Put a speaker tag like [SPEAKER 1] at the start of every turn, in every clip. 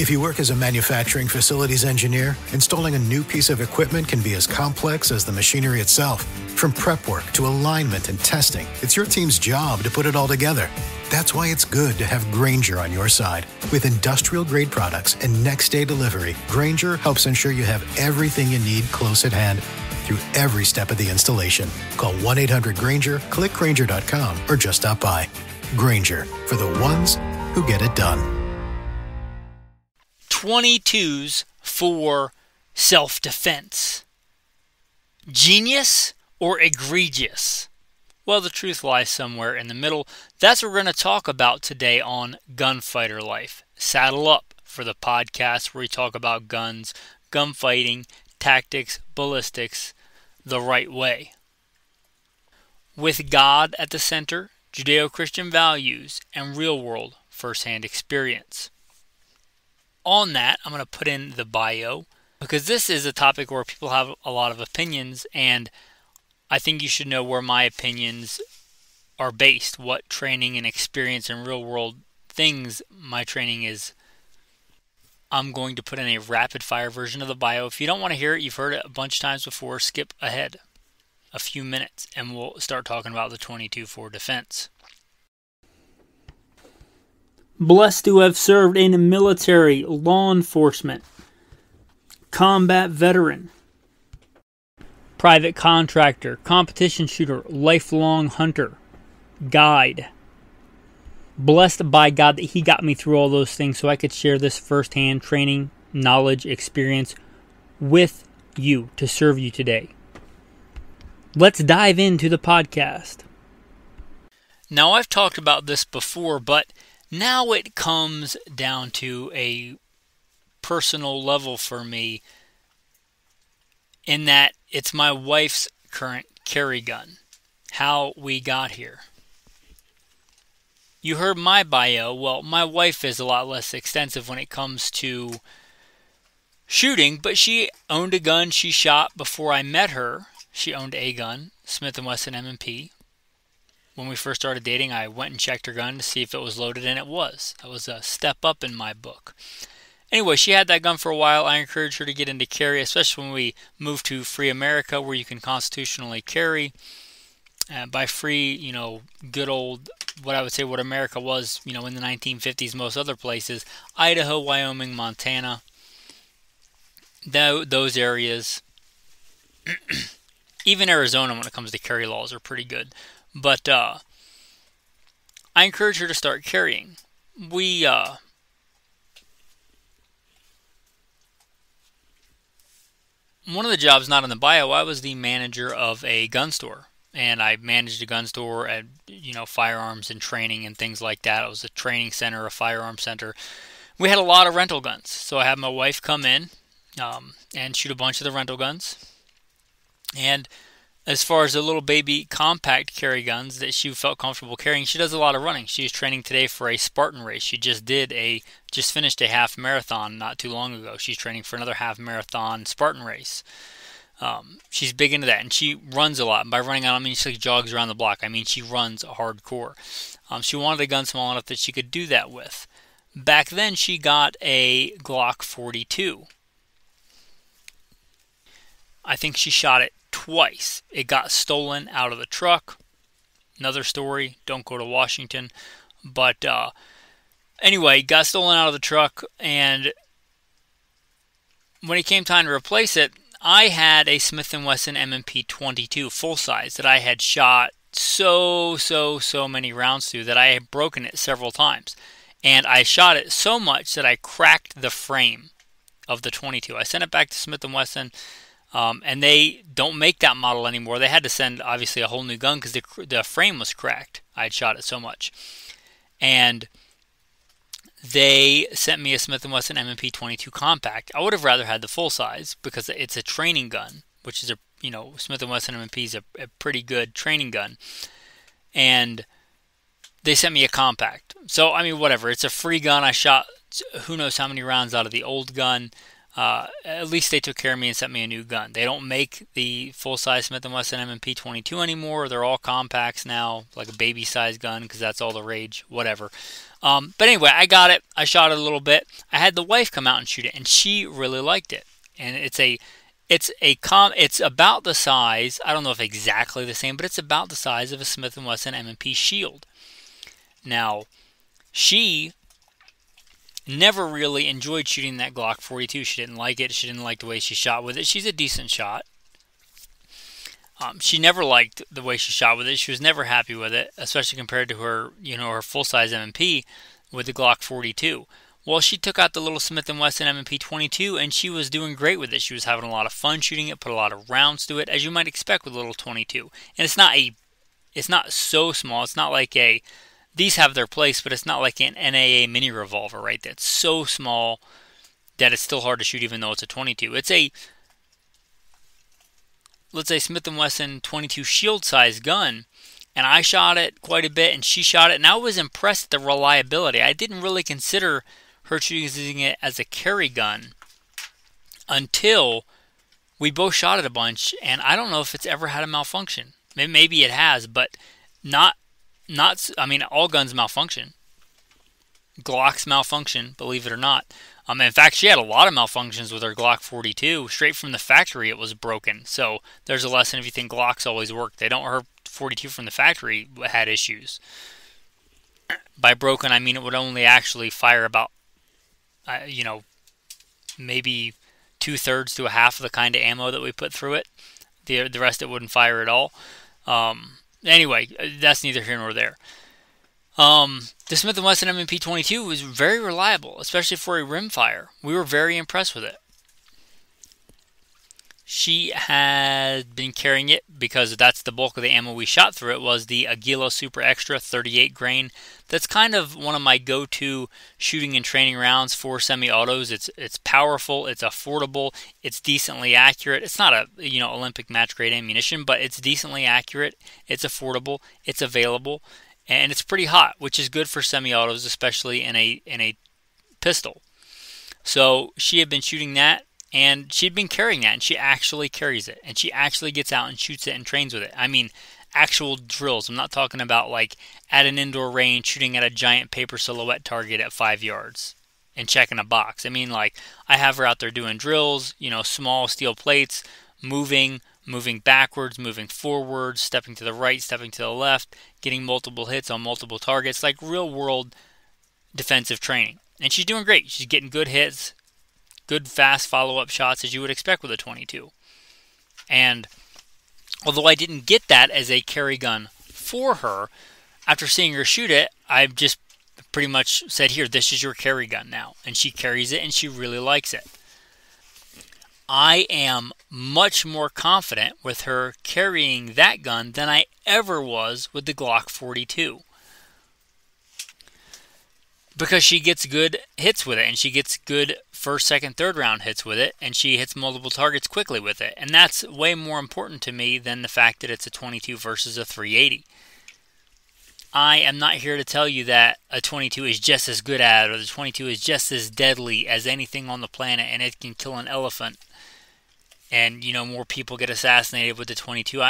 [SPEAKER 1] If you work as a manufacturing facilities engineer, installing a new piece of equipment can be as complex as the machinery itself. From prep work to alignment and testing, it's your team's job to put it all together. That's why it's good to have Grainger on your side. With industrial-grade products and next-day delivery, Grainger helps ensure you have everything you need close at hand through every step of the installation. Call 1-800-GRAINGER, click Grainger.com, or just stop by. Grainger, for the ones who get it done.
[SPEAKER 2] 22s for self-defense. Genius or egregious? Well, the truth lies somewhere in the middle. That's what we're going to talk about today on Gunfighter Life. Saddle up for the podcast where we talk about guns, gunfighting, tactics, ballistics, the right way. With God at the center, Judeo-Christian values, and real-world first-hand experience. On that, I'm going to put in the bio, because this is a topic where people have a lot of opinions, and I think you should know where my opinions are based, what training and experience and real-world things my training is. I'm going to put in a rapid-fire version of the bio. If you don't want to hear it, you've heard it a bunch of times before, skip ahead a few minutes, and we'll start talking about the 22 for defense. Blessed to have served in the military, law enforcement, combat veteran, private contractor, competition shooter, lifelong hunter, guide. Blessed by God that He got me through all those things so I could share this firsthand training, knowledge, experience with you to serve you today. Let's dive into the podcast. Now, I've talked about this before, but now it comes down to a personal level for me in that it's my wife's current carry gun. How we got here. You heard my bio. Well, my wife is a lot less extensive when it comes to shooting, but she owned a gun she shot before I met her. She owned a gun, Smith & Wesson M&P. When we first started dating, I went and checked her gun to see if it was loaded, and it was. That was a step up in my book. Anyway, she had that gun for a while. I encouraged her to get into carry, especially when we moved to free America, where you can constitutionally carry. By free, good old, what I would say what America was, in the 1950s, most other places, Idaho, Wyoming, Montana, those areas. Even Arizona, when it comes to carry laws, are pretty good. But I encouraged her to start carrying. One of the jobs not in the bio, I was the manager of a gun store. And I managed a gun store at, firearms and training and things like that. It was a training center, a firearm center. We had a lot of rental guns. So I had my wife come in and shoot a bunch of the rental guns. And as far as the little baby compact carry guns that she felt comfortable carrying, she does a lot of running. She's training today for a Spartan race. She just finished a half marathon not too long ago. She's training for another half marathon Spartan race. She's big into that, and she runs a lot. And by running, I don't mean she jogs around the block. I mean she runs hardcore. She wanted a gun small enough that she could do that with. Back then, she got a Glock 42. I think she shot it twice. It got stolen out of the truck. Another story. Don't go to Washington. But anyway, got stolen out of the truck, and when it came time to replace it, I had a Smith & Wesson M&P 22 full size that I had shot so many rounds through that I had broken it several times. And I shot it so much that I cracked the frame of the 22. I sent it back to Smith & Wesson, and they don't make that model anymore. They had to send, obviously, a whole new gun because the frame was cracked. I had shot it so much. And they sent me a Smith & Wesson M&P 22 compact. I would have rather had the full size because it's a training gun, which is Smith & Wesson M&P is a pretty good training gun. And they sent me a compact. So, whatever. It's a free gun. I shot who knows how many rounds out of the old gun. At least they took care of me and sent me a new gun. They don't make the full-size Smith & Wesson M&P 22 anymore. They're all compacts now, like a baby-size gun, because that's all the rage, whatever. But anyway, I got it. I shot it a little bit. I had the wife come out and shoot it, and she really liked it. And it's about the size, I don't know if exactly the same, but it's about the size of a Smith & Wesson M&P Shield. Now, she never really enjoyed shooting that Glock 42. She didn't like it. She didn't like the way she shot with it. She's a decent shot. She never liked the way she shot with it. She was never happy with it, especially compared to her, her full-size M&P with the Glock 42. Well, she took out the little Smith & Wesson M&P 22, and she was doing great with it. She was having a lot of fun shooting it, put a lot of rounds to it, as you might expect with a little 22. And it's not so small. It's not like these have their place, but it's not like an N.R.A. mini revolver, right? That's so small that it's still hard to shoot even though it's a 22. It's let's say Smith & Wesson 22 shield size gun, and I shot it quite a bit and she shot it, and I was impressed at the reliability. I didn't really consider her choosing it as a carry gun until we both shot it a bunch, and I don't know if it's ever had a malfunction. Maybe it has, but all guns malfunction. Glocks malfunction, believe it or not. In fact, she had a lot of malfunctions with her Glock 42. Straight from the factory, it was broken. So there's a lesson if you think Glocks always work. Her 42 from the factory had issues. By broken, I mean it would only actually fire about, maybe 2/3 to a half of the kind of ammo that we put through it. The rest it wouldn't fire at all. Anyway, that's neither here nor there. The Smith & Wesson M&P 22 was very reliable, especially for a rimfire. We were very impressed with it. She had been carrying it because that's the bulk of the ammo we shot through it, was the Aguila Super Extra 38 grain. That's kind of one of my go-to shooting and training rounds for semi-autos. It's powerful, it's affordable, it's decently accurate. It's not a Olympic match grade ammunition, but it's decently accurate, it's affordable, it's available, and it's pretty hot, which is good for semi-autos, especially in a pistol. So she had been shooting that, and she'd been carrying that, and she actually carries it, and she actually gets out and shoots it and trains with it. I mean, actual drills. I'm not talking about like at an indoor range shooting at a giant paper silhouette target at 5 yards and checking a box. I mean, like, I have her out there doing drills, small steel plates, moving backwards, moving forwards, stepping to the right, stepping to the left, getting multiple hits on multiple targets, like real world defensive training. And she's doing great. She's getting good hits, good fast follow-up shots as you would expect with a 22. And although I didn't get that as a carry gun for her, after seeing her shoot it, I just pretty much said, here, this is your carry gun now. And she carries it and she really likes it. I am much more confident with her carrying that gun than I ever was with the Glock 42. Because she gets good hits with it, and she gets good first, second, third round hits with it, and she hits multiple targets quickly with it. And that's way more important to me than the fact that it's a 22 versus a 380. I am not here to tell you that a 22 is just as good at it, or the 22 is just as deadly as anything on the planet, and it can kill an elephant, and more people get assassinated with the 22.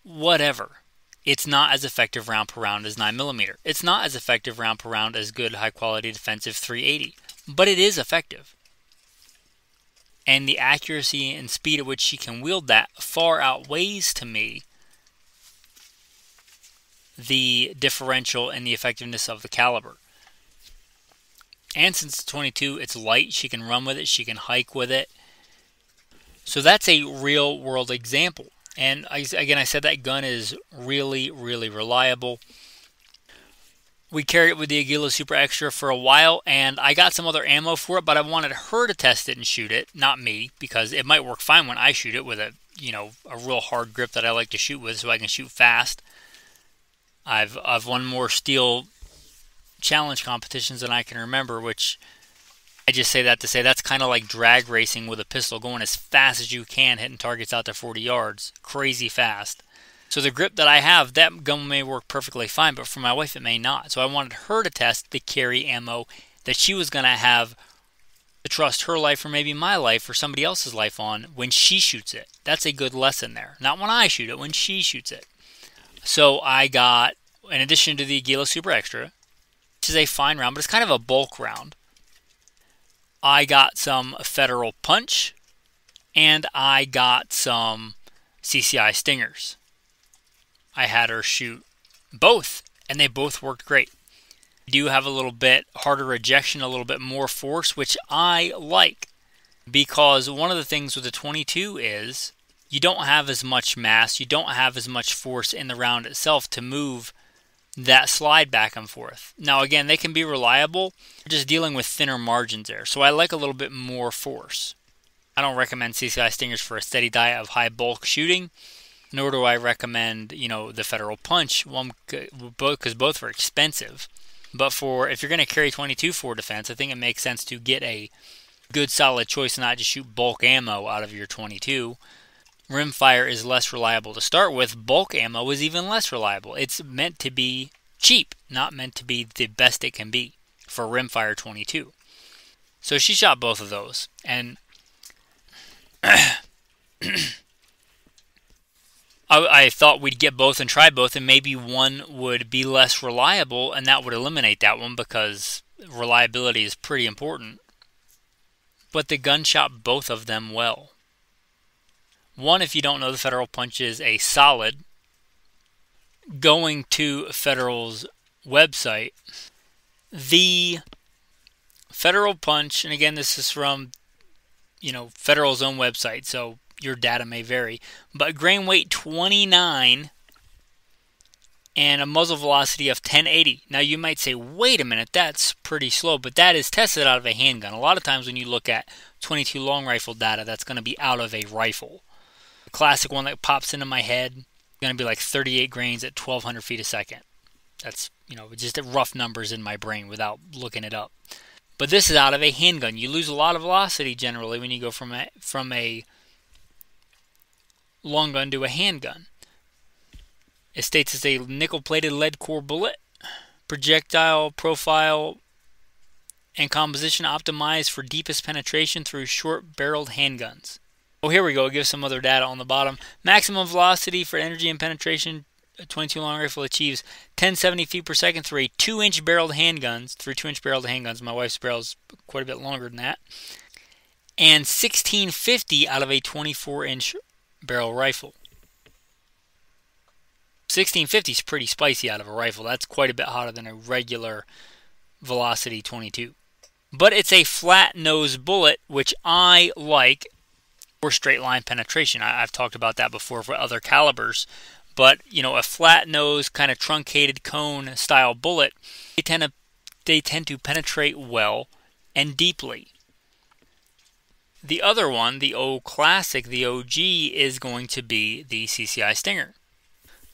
[SPEAKER 2] Whatever. It's not as effective round per round as 9mm. It's not as effective round per round as good high-quality defensive 380. But it is effective. And the accuracy and speed at which she can wield that far outweighs, to me, the differential in the effectiveness of the caliber. And since it's 22, it's light. She can run with it. She can hike with it. So that's a real-world example. And again, I said that gun is really, really reliable. We carried it with the Aguila Super Extra for a while, and I got some other ammo for it, but I wanted her to test it and shoot it, not me, because it might work fine when I shoot it with a real hard grip that I like to shoot with, so I can shoot fast. I've won more steel challenge competitions than I can remember, which I just say that to say that's kind of like drag racing with a pistol, going as fast as you can, hitting targets out to 40 yards. Crazy fast. So the grip that I have, that gun may work perfectly fine, but for my wife it may not. So I wanted her to test the carry ammo that she was going to have to trust her life or maybe my life or somebody else's life on when she shoots it. That's a good lesson there. Not when I shoot it, when she shoots it. So I got, in addition to the Gila Super Extra, which is a fine round, but it's kind of a bulk round, I got some Federal Punch, and I got some CCI Stingers. I had her shoot both, and they both worked great. Do have a little bit harder ejection, a little bit more force, which I like, because one of the things with the 22 is you don't have as much mass, you don't have as much force in the round itself to move that slide back and forth. Now again, they can be reliable, just dealing with thinner margins there, so I like a little bit more force. I don't recommend CCI Stingers for a steady diet of high bulk shooting, nor do I recommend, the Federal Punch, because both are expensive. But if you're going to carry 22 for defense, I think it makes sense to get a good solid choice and not just shoot bulk ammo out of your 22. Rimfire is less reliable to start with. Bulk ammo is even less reliable. It's meant to be cheap, not meant to be the best it can be for Rimfire 22. So she shot both of those, and I thought we'd get both and try both, and maybe one would be less reliable, and that would eliminate that one because reliability is pretty important. But the gun shot both of them well. One, if you don't know, the Federal Punch is a solid. Going to Federal's website, the Federal Punch, and again, this is from, Federal's own website, so your data may vary, but grain weight 29 and a muzzle velocity of 1080. Now you might say, wait a minute, that's pretty slow, but that is tested out of a handgun. A lot of times when you look at 22 long rifle data, that's going to be out of a rifle. The classic one that pops into my head is going to be like 38 grains at 1200 feet a second. That's, just rough numbers in my brain without looking it up. But this is out of a handgun. You lose a lot of velocity generally when you go from a long gun to a handgun. It states it's a nickel-plated lead core bullet, projectile profile and composition optimized for deepest penetration through short-barreled handguns. Oh, here we go. It gives some other data on the bottom. Maximum velocity for energy and penetration. A 22 long rifle achieves 1070 feet per second through 2-inch barreled handguns. My wife's barrel is quite a bit longer than that. And 1650 out of a 24-inch barrel rifle. 1650 is pretty spicy out of a rifle. That's quite a bit hotter than a regular velocity 22. But it's a flat nose bullet, which I like for straight line penetration. I've talked about that before for other calibers. But, a flat nose kind of truncated cone style bullet, they tend to penetrate well and deeply. The other one, the old classic, the OG, is going to be the CCI Stinger.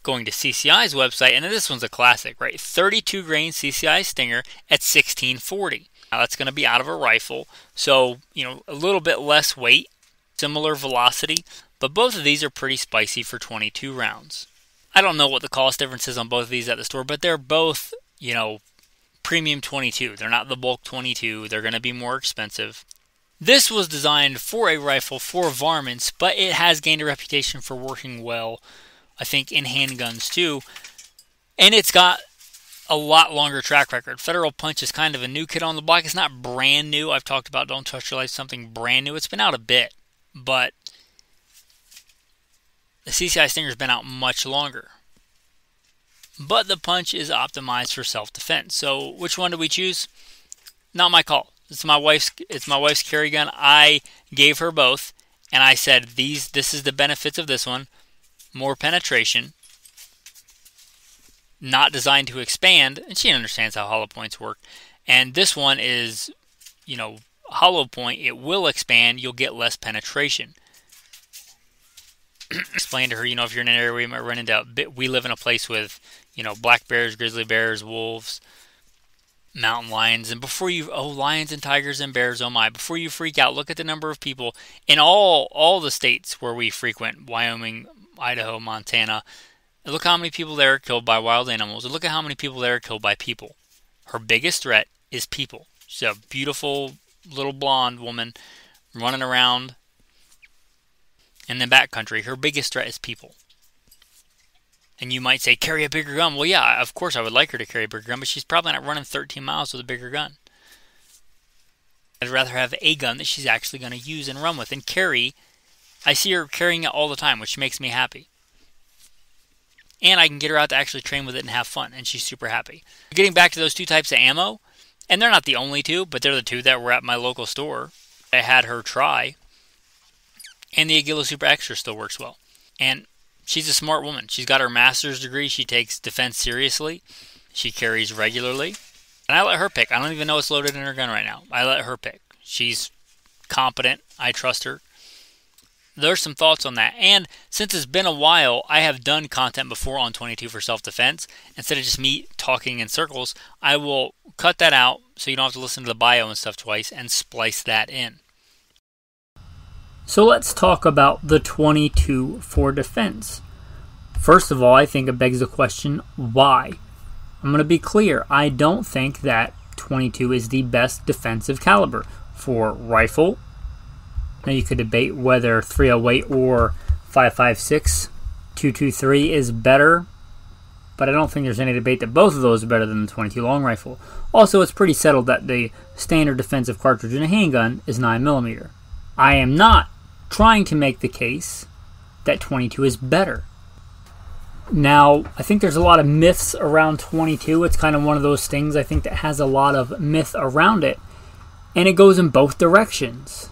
[SPEAKER 2] Going to CCI's website, and this one's a classic, right? 32 grain CCI Stinger at 1640. Now that's going to be out of a rifle, so, a little bit less weight, similar velocity, but both of these are pretty spicy for 22 rounds. I don't know what the cost difference is on both of these at the store, but they're both, premium 22. They're not the bulk 22. They're going to be more expensive. This was designed for a rifle, for varmints, but it has gained a reputation for working well, I think, in handguns too. And it's got a lot longer track record. Federal Punch is kind of a new kid on the block. It's not brand new. I've talked about Don't Trust Your Life, something brand new. It's been out a bit, but the CCI Stinger's been out much longer. But the Punch is optimized for self-defense. So which one do we choose? Not my call. It's my wife's carry gun. I gave her both, and I said, this is the benefits of this one. More penetration. Not designed to expand, and she understands how hollow points work. And this one is, hollow point. It will expand. You'll get less penetration. Explain to her, if you're in an area where you might run into, we live in a place with, black bears, grizzly bears, wolves, mountain lions, and lions and tigers and bears, before you freak out, look at the number of people in all the states where we frequent, Wyoming, Idaho, Montana, and look how many people there are killed by wild animals, and look at how many people there are killed by people. Her biggest threat is people. She's a beautiful, little blonde woman running around in the backcountry. Her biggest threat is people. And you might say, carry a bigger gun. Well, yeah, of course I would like her to carry a bigger gun, but she's probably not running 13 miles with a bigger gun. I'd rather have a gun that she's actually going to use and run with and carry. I see her carrying it all the time, which makes me happy. And I can get her out to actually train with it and have fun, and she's super happy. Getting back to those two types of ammo, and they're not the only two, but they're the two that were at my local store. I had her try, and the Aguila Super Extra still works well. And she's a smart woman. She's got her master's degree. She takes defense seriously. She carries regularly. And I let her pick. I don't even know what's loaded in her gun right now. I let her pick. She's competent. I trust her. There's some thoughts on that. And since it's been a while, I have done content before on 22 for self-defense. Instead of just me talking in circles, I will cut that out so you don't have to listen to the bio and stuff twice and splice that in.
[SPEAKER 3] So let's talk about the 22 for defense. First of all, I think it begs the question, why? I'm going to be clear. I don't think that 22 is the best defensive caliber for rifle. Now you could debate whether 308 or 5.56, 223 is better, but I don't think there's any debate that both of those are better than the 22 long rifle. Also, it's pretty settled that the standard defensive cartridge in a handgun is 9mm. I am not trying to make the case that 22 is better. Now, I think there's a lot of myths around 22. It's kind of one of those things I think that has a lot of myth around it, and it goes in both directions.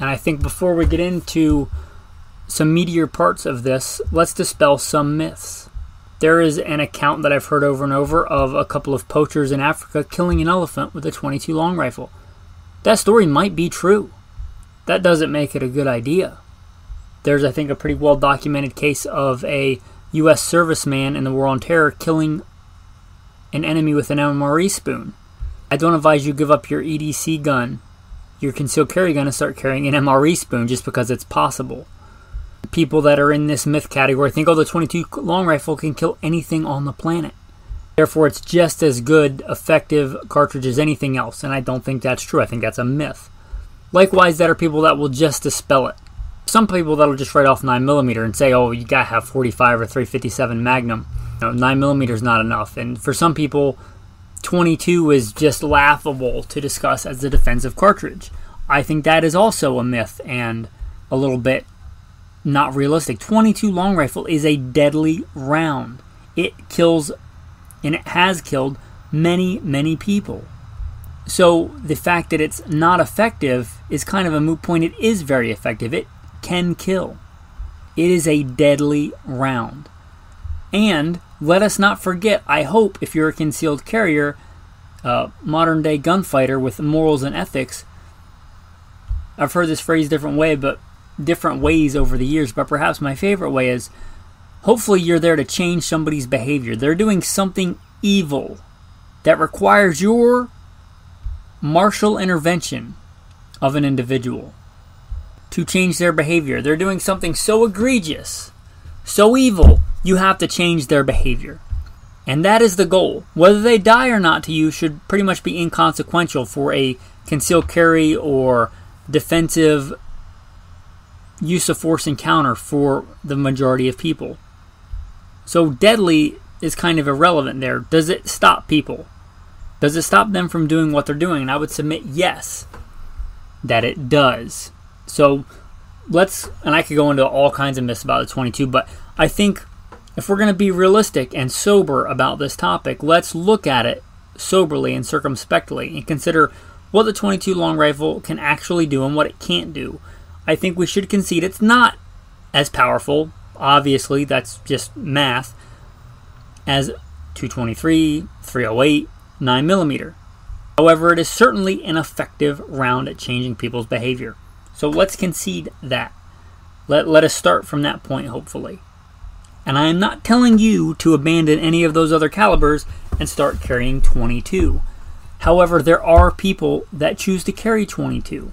[SPEAKER 3] And I think before we get into some meatier parts of this, let's dispel some myths. There is an account that I've heard over and over of a couple of poachers in Africa killing an elephant with a 22 long rifle. That story might be true. That doesn't make it a good idea. There's, I think, a pretty well-documented case of a U.S. serviceman in the War on Terror killing an enemy with an N.R.A. spoon. I don't advise you give up your EDC gun, your concealed carry gun, and start carrying an N.R.A. spoon just because it's possible. People that are in this myth category think, oh, the 22 long rifle can kill anything on the planet. Therefore, it's just as good, effective cartridge as anything else, and I don't think that's true. I think that's a myth. Likewise, there are people that will just dispel it. Some people that will just write off 9mm and say, oh, you gotta have 45 or 357 Magnum. 9mm is not enough. And for some people, 22 is just laughable to discuss as a defensive cartridge. I think that is also a myth and a little bit not realistic. 22 long rifle is a deadly round. It kills, and it has killed, many, many people. So the fact that it's not effective is kind of a moot point. It is very effective. It can kill. It is a deadly round. And let us not forget, I hope if you're a concealed carrier, modern day gunfighter with morals and ethics, I've heard this phrase different ways over the years, but perhaps my favorite way is, hopefully you're there to change somebody's behavior. They're doing something evil that requires your martial intervention of an individual to change their behavior. They're doing something so egregious, so evil, you have to change their behavior. And that is the goal. Whether they die or not to you should pretty much be inconsequential for a concealed carry or defensive use of force encounter for the majority of people. So deadly is kind of irrelevant there. Does it stop people? Does it stop them from doing what they're doing? And I would submit yes, that it does. So and I could go into all kinds of myths about the 22, but I think if we're going to be realistic and sober about this topic, let's look at it soberly and circumspectly and consider what the 22 long rifle can actually do and what it can't do. I think we should concede it's not as powerful, obviously that's just math, as 223, 308, 9mm. However, it is certainly an effective round at changing people's behavior. So let's concede that. Let us start from that point, hopefully. And I am not telling you to abandon any of those other calibers and start carrying 22. However, there are people that choose to carry 22,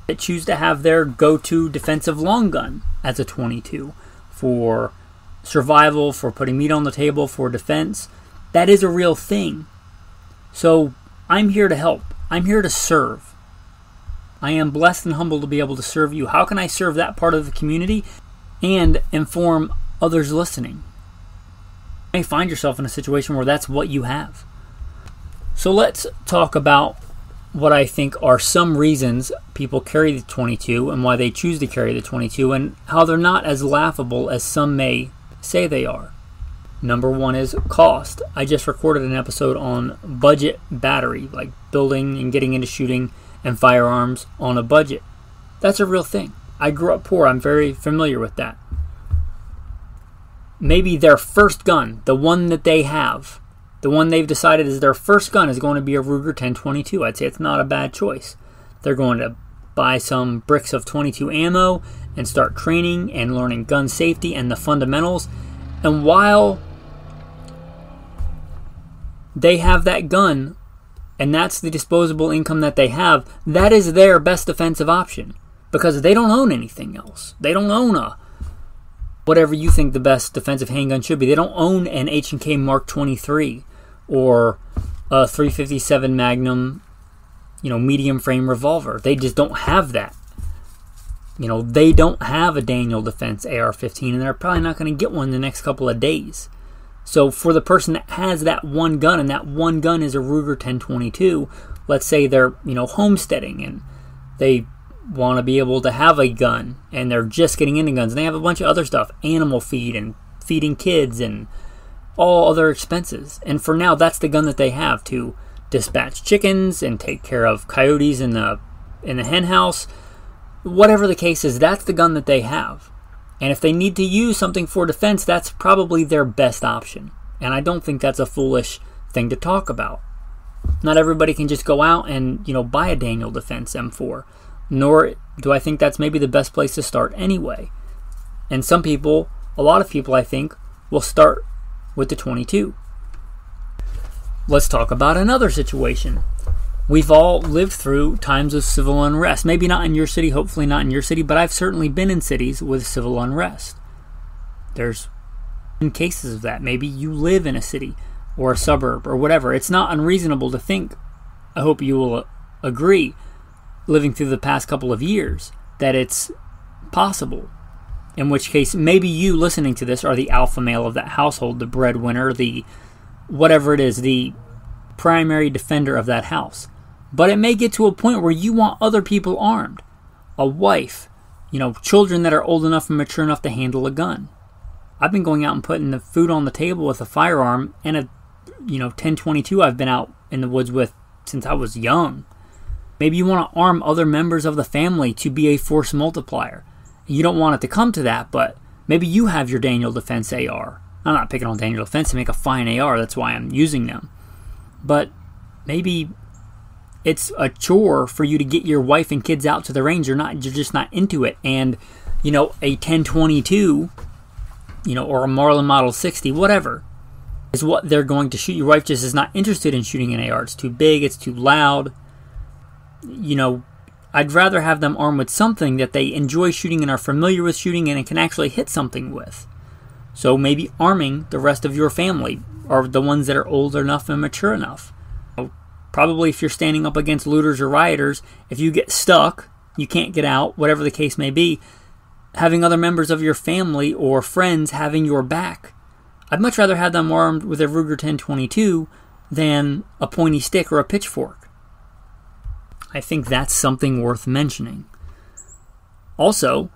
[SPEAKER 3] that choose to have their go-to defensive long gun as a 22 for survival, for putting meat on the table, for defense. That is a real thing. So I'm here to help. I'm here to serve. I am blessed and humbled to be able to serve you. How can I serve that part of the community and inform others listening? You may find yourself in a situation where that's what you have. So let's talk about what I think are some reasons people carry the 22 and why they choose to carry the 22 and how they're not as laughable as some may say they are. Number one is cost. I just recorded an episode on budget battery, like building and getting into shooting and firearms on a budget. That's a real thing. I grew up poor. I'm very familiar with that. Maybe their first gun, the one that they have, the one they've decided is their first gun, is going to be a Ruger 10/22. I'd say it's not a bad choice. They're going to buy some bricks of 22 ammo and start training and learning gun safety and the fundamentals. And while they have that gun, and that's the disposable income that they have, that is their best defensive option because they don't own anything else. They don't own a whatever you think the best defensive handgun should be. They don't own an H&K Mark 23 or a 357 Magnum, medium frame revolver. They just don't have that. They don't have a Daniel Defense AR-15, and they're probably not going to get one in the next couple of days. So for the person that has that one gun, and that one gun is a Ruger 10/22, let's say they're, homesteading and they want to be able to have a gun and they're just getting into guns and they have a bunch of other stuff, animal feed and feeding kids and all other expenses. And for now, that's the gun that they have to dispatch chickens and take care of coyotes in the hen house. Whatever the case is, that's the gun that they have. And if they need to use something for defense, that's probably their best option. And I don't think that's a foolish thing to talk about. Not everybody can just go out and, buy a Daniel Defense M4. Nor do I think that's maybe the best place to start anyway. And some people, a lot of people I think, will start with the 22. Let's talk about another situation. We've all lived through times of civil unrest. Maybe not in your city, hopefully not in your city, but I've certainly been in cities with civil unrest. There's been cases of that. Maybe you live in a city or a suburb or whatever. It's not unreasonable to think, I hope you will agree, living through the past couple of years, that it's possible. In which case, maybe you listening to this are the alpha male of that household, the breadwinner, the whatever it is, the primary defender of that house. But it may get to a point where you want other people armed. A wife, children that are old enough and mature enough to handle a gun. I've been going out and putting the food on the table with a firearm and a 10/22 I've been out in the woods with since I was young. Maybe you want to arm other members of the family to be a force multiplier. You don't want it to come to that, but maybe you have your Daniel Defense AR. I'm not picking on Daniel Defense to make a fine AR, that's why I'm using them. But maybe it's a chore for you to get your wife and kids out to the range. You're just not into it. And, a 10/22, or a Marlin Model 60, whatever, is what they're going to shoot. Your wife just is not interested in shooting an AR. It's too big, it's too loud. I'd rather have them armed with something that they enjoy shooting and are familiar with shooting and can actually hit something with. So maybe arming the rest of your family, or the ones that are old enough and mature enough. Probably if you're standing up against looters or rioters, if you get stuck, you can't get out, whatever the case may be, having other members of your family or friends having your back. I'd much rather have them armed with a Ruger 10/22 than a pointy stick or a pitchfork. I think that's something worth mentioning. Also,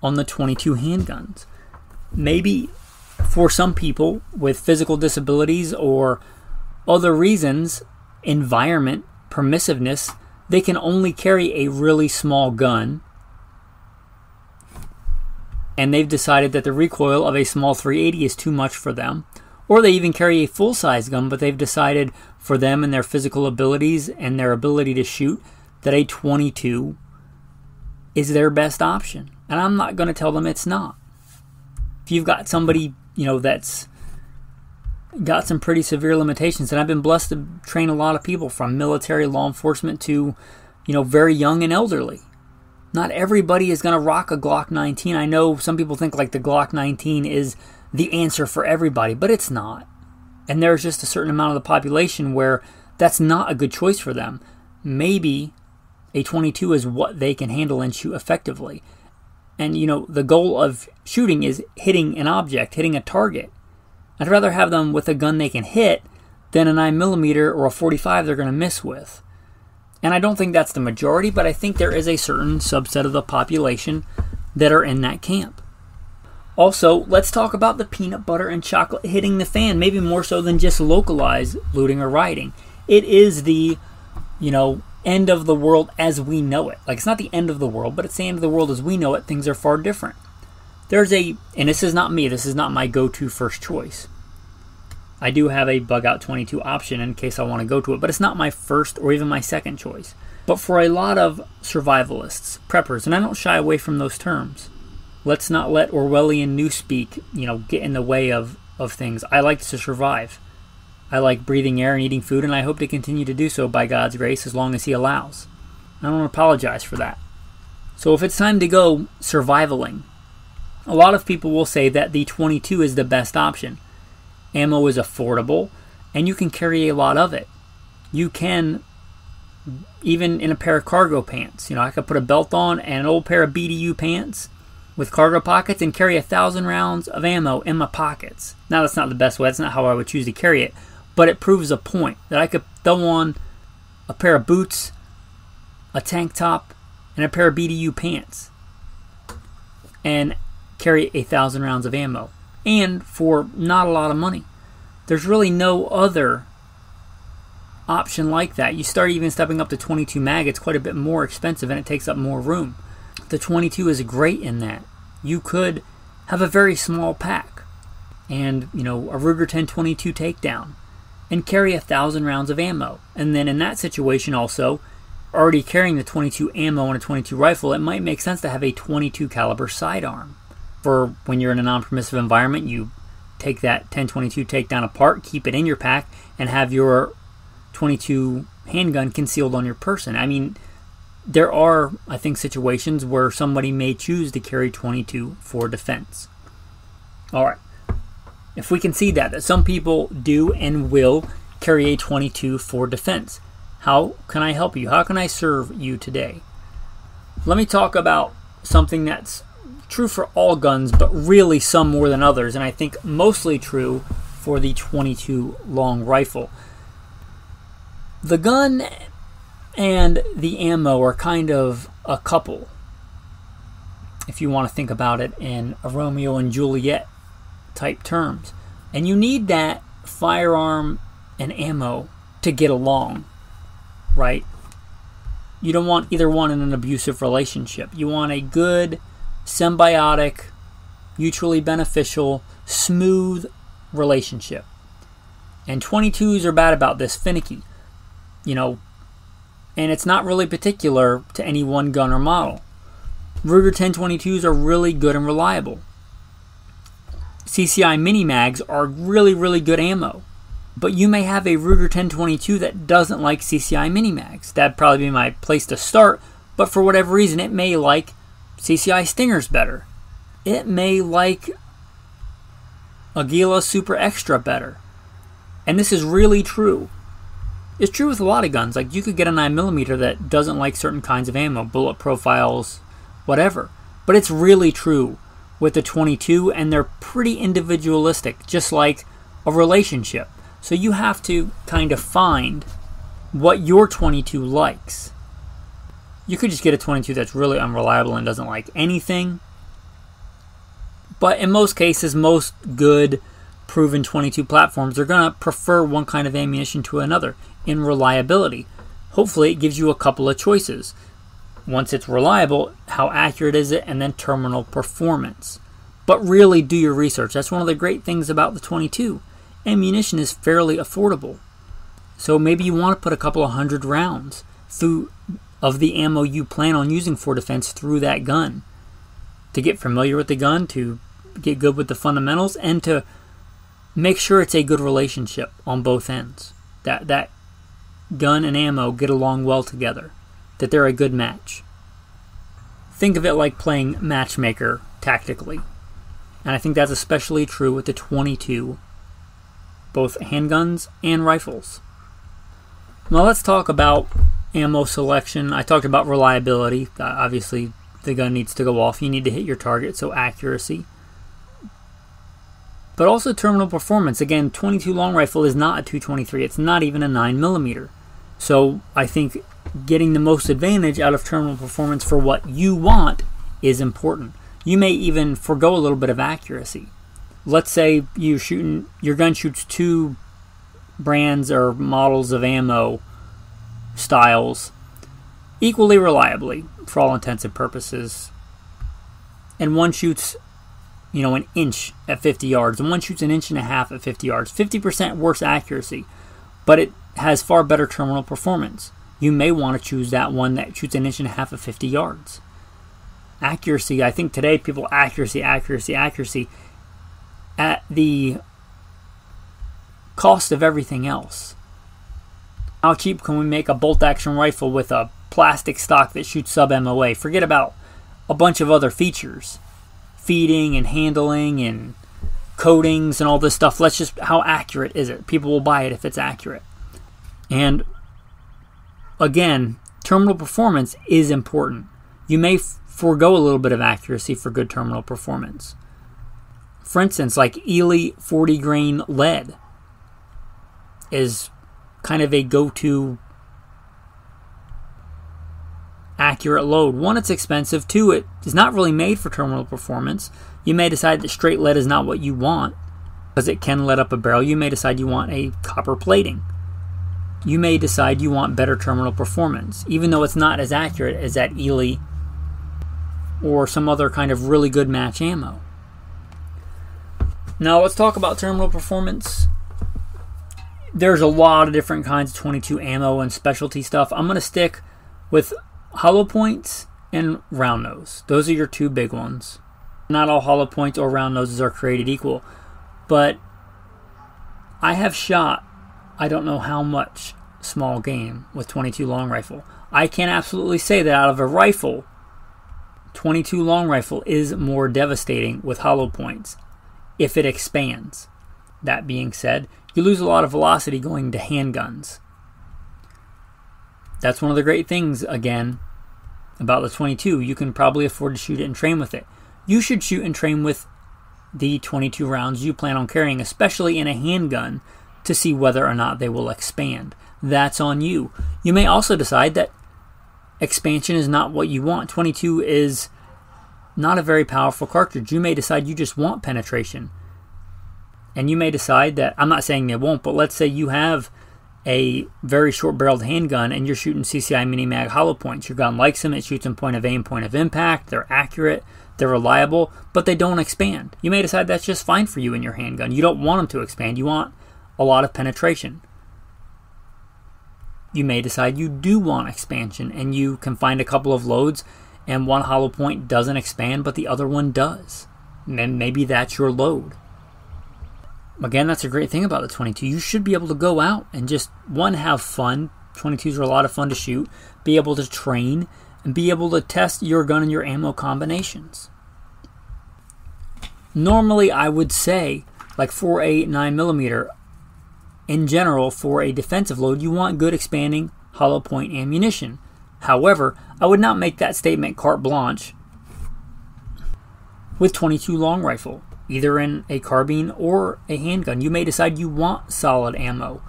[SPEAKER 3] on the 22 handguns, maybe for some people with physical disabilities or other reasons, environment, permissiveness, they can only carry a really small gun, and they've decided that the recoil of a small .380 is too much for them. Or they even carry a full-size gun, but they've decided for them and their physical abilities and their ability to shoot that a 22 is their best option. And I'm not going to tell them it's not. If you've got somebody, that's got some pretty severe limitations, and I've been blessed to train a lot of people from military, law enforcement to, very young and elderly. Not everybody is going to rock a Glock 19. I know some people think like the Glock 19 is the answer for everybody, but it's not. And there's just a certain amount of the population where that's not a good choice for them. Maybe a 22 is what they can handle and shoot effectively. And, the goal of shooting is hitting an object, hitting a target. I'd rather have them with a gun they can hit than a 9mm or a 45 they're going to miss with. And I don't think that's the majority, but I think there is a certain subset of the population that are in that camp. Also, let's talk about the peanut butter and chocolate hitting the fan, maybe more so than just localized looting or rioting. It is the, end of the world as we know it. Like, it's not the end of the world, but it's the end of the world as we know it. Things are far different. And this is not me, this is not my go-to first choice. I do have a bug out 22 option in case I want to go to it, but it's not my first or even my second choice. But for a lot of survivalists, preppers, and I don't shy away from those terms, let's not let Orwellian newspeak, get in the way of things. I like to survive. I like breathing air and eating food, and I hope to continue to do so by God's grace as long as He allows. I don't apologize for that. So if it's time to go survivaling, a lot of people will say that the 22 is the best option. Ammo is affordable, and you can carry a lot of it. You can, even in a pair of cargo pants. I could put a belt on and an old pair of BDU pants with cargo pockets and carry 1,000 rounds of ammo in my pockets. Now, that's not the best way. That's not how I would choose to carry it. But it proves a point that I could throw on a pair of boots, a tank top, and a pair of BDU pants and carry 1,000 rounds of ammo. And for not a lot of money. There's really no other option like that. You start even stepping up to 22 mag, it's quite a bit more expensive and it takes up more room. The 22 is great in that. You could have a very small pack and, a Ruger 1022 takedown and carry 1,000 rounds of ammo. And then in that situation also, already carrying the 22 ammo on a 22 rifle, it might make sense to have a 22 caliber sidearm. For when you're in a non-permissive environment, you take that 1022 takedown apart, keep it in your pack, and have your 22 handgun concealed on your person. I mean, there are, I think, situations where somebody may choose to carry 22 for defense. All right. If we can see that some people do and will carry a 22 for defense, how can I help you? How can I serve you today? Let me talk about something that's true for all guns, but really some more than others, and I think mostly true for the 22 long rifle. The gun and the ammo are kind of a couple, if you want to think about it in a Romeo and Juliet type terms. And you need that firearm and ammo to get along, right? You don't want either one in an abusive relationship. You want a good, symbiotic, mutually beneficial, smooth relationship. And 22s are bad about this, finicky. And it's not really particular to any one gun or model. Ruger 1022s are really good and reliable. CCI mini mags are really, really good ammo. But you may have a Ruger 1022 that doesn't like CCI mini mags. That'd probably be my place to start, but for whatever reason it may like CCI Stingers better. It may like Aguila Super Extra better. And this is really true. It's true with a lot of guns. Like, you could get a 9mm that doesn't like certain kinds of ammo, bullet profiles, whatever. But it's really true with the 22, and they're pretty individualistic, just like a relationship. So you have to kind of find what your 22 likes. You could just get a 22 that's really unreliable and doesn't like anything. But in most cases, most good, proven 22 platforms are going to prefer one kind of ammunition to another in reliability. Hopefully it gives you a couple of choices. Once it's reliable, how accurate is it, and then terminal performance. But really do your research. That's one of the great things about the 22. Ammunition is fairly affordable. So maybe you want to put a couple of 100 rounds of the ammo you plan on using for defense through that gun, to get familiar with the gun, to get good with the fundamentals, and to make sure it's a good relationship on both ends. That gun and ammo get along well together, that they're a good match. Think of it like playing matchmaker tactically. And I think that's especially true with the 22, both handguns and rifles. Now let's talk about ammo selection. I talked about reliability. Obviously, the gun needs to go off. You need to hit your target, so accuracy. But also terminal performance. Again, 22 long rifle is not a 223. It's not even a 9mm. So I think getting the most advantage out of terminal performance for what you want is important. You may even forego a little bit of accuracy. Let's say your gun shoots 2 brands or models of ammo styles equally reliably for all intents and purposes, and one shoots an inch at 50 yards and one shoots 1.5 inches at 50 yards. 50% worse accuracy, but it has far better terminal performance. You may want to choose that one that shoots 1.5 inches at 50 yards. Accuracy, I think today people accuracy at the cost of everything else. How cheap can we make a bolt action rifle with a plastic stock that shoots sub MOA? Forget about a bunch of other features, feeding and handling and coatings and all this stuff. How accurate is it? People will buy it if it's accurate. And again, terminal performance is important. You may forego a little bit of accuracy for good terminal performance. For instance, like Ely 40 grain lead is kind of a go-to accurate load. One, it's expensive. Two, it is not really made for terminal performance. You may decide that straight lead is not what you want because it can let up a barrel. You may decide you want a copper plating. You may decide you want better terminal performance, even though it's not as accurate as that Ely or some other kind of really good match ammo. Now let's talk about terminal performance. There's a lot of different kinds of 22 ammo and specialty stuff. I'm going to stick with hollow points and round nose. Those are your two big ones. Not all hollow points or round noses are created equal, but I have shot I don't know how much small game with 22 long rifle. I can absolutely say that out of a rifle, 22 long rifle is more devastating with hollow points if it expands. That being said, you lose a lot of velocity going to handguns. That's one of the great things, again, about the 22. You can probably afford to shoot it and train with it. You should shoot and train with the 22 rounds you plan on carrying, especially in a handgun, to see whether or not they will expand. That's on you. You may also decide that expansion is not what you want. 22 is not a very powerful cartridge. You may decide you just want penetration. And you may decide that, I'm not saying they won't, but let's say you have a very short-barreled handgun and you're shooting CCI mini-mag hollow points. Your gun likes them. It shoots in point of aim, point of impact. They're accurate. They're reliable, but they don't expand. You may decide that's just fine for you in your handgun. You don't want them to expand. You want a lot of penetration. You may decide you do want expansion, and you can find a couple of loads and one hollow point doesn't expand, but the other one does. And then maybe that's your load. Again, that's a great thing about the 22. You should be able to go out and just, one, have fun. 22s are a lot of fun to shoot. Be able to train and be able to test your gun and your ammo combinations. Normally, I would say, like for a 9mm, in general, for a defensive load, you want good expanding hollow point ammunition. However, I would not make that statement carte blanche with 22 long rifle, either in a carbine or a handgun. You may decide you want solid ammo.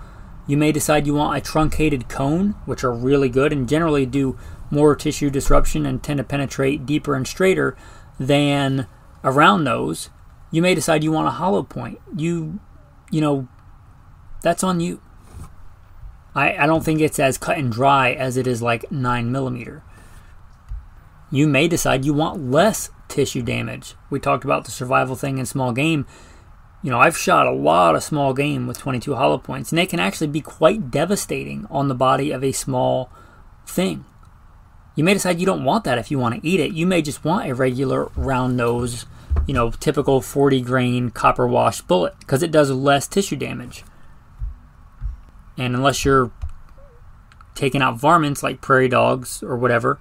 [SPEAKER 3] You may decide you want a truncated cone, which are really good and generally do more tissue disruption and tend to penetrate deeper and straighter than a round nose. You may decide you want a hollow point. You know, that's on you. I don't think it's as cut and dry as it is like 9mm. You may decide you want less tissue damage. We talked about the survival thing in small game. You know, I've shot a lot of small game with 22 hollow points, and they can actually be quite devastating on the body of a small thing. You may decide you don't want that if you want to eat it. You may just want a regular round nose, typical 40 grain copper wash bullet because it does less tissue damage. And unless you're taking out varmints like prairie dogs or whatever,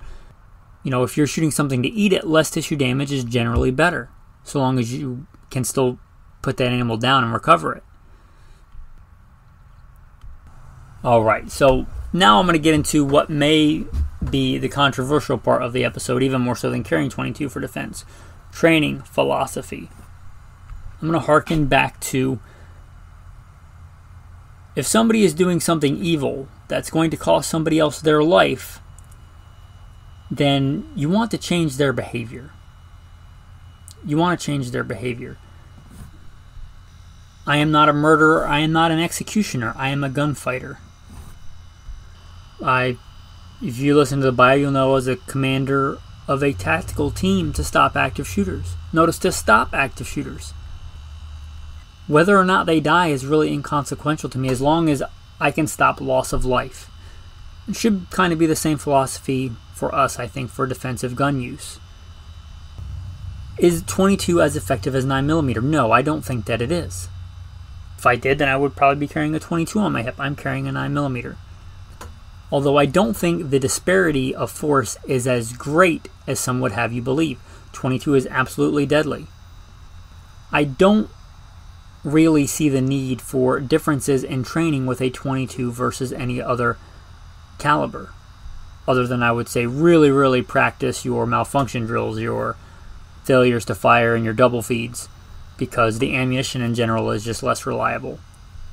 [SPEAKER 3] if you're shooting something to eat it, less tissue damage is generally better, so long as you can still put that animal down and recover it. Alright, so Now I'm going to get into what may be the controversial part of the episode, even more so than carrying 22 for defense. Training philosophy. I'm going to harken back to, if somebody is doing something evil that's going to cost somebody else their life, then you want to change their behavior. You want to change their behavior. I am not a murderer. I am not an executioner. I am a gunfighter. If you listen to the bio, you'll know I was a commander of a tactical team to stop active shooters. Notice, to stop active shooters. Whether or not they die is really inconsequential to me, as long as I can stop loss of life. It should kind of be the same philosophy for us, I think, for defensive gun use. Is 22 as effective as 9mm? No, I don't think that it is. If I did, then I would probably be carrying a 22 on my hip. I'm carrying a 9mm. Although I don't think the disparity of force is as great as some would have you believe. 22 is absolutely deadly. I don't really see the need for differences in training with a 22 versus any other caliber. Other than, I would say, really practice your malfunction drills, your failures to fire, and your double feeds, because the ammunition in general is just less reliable.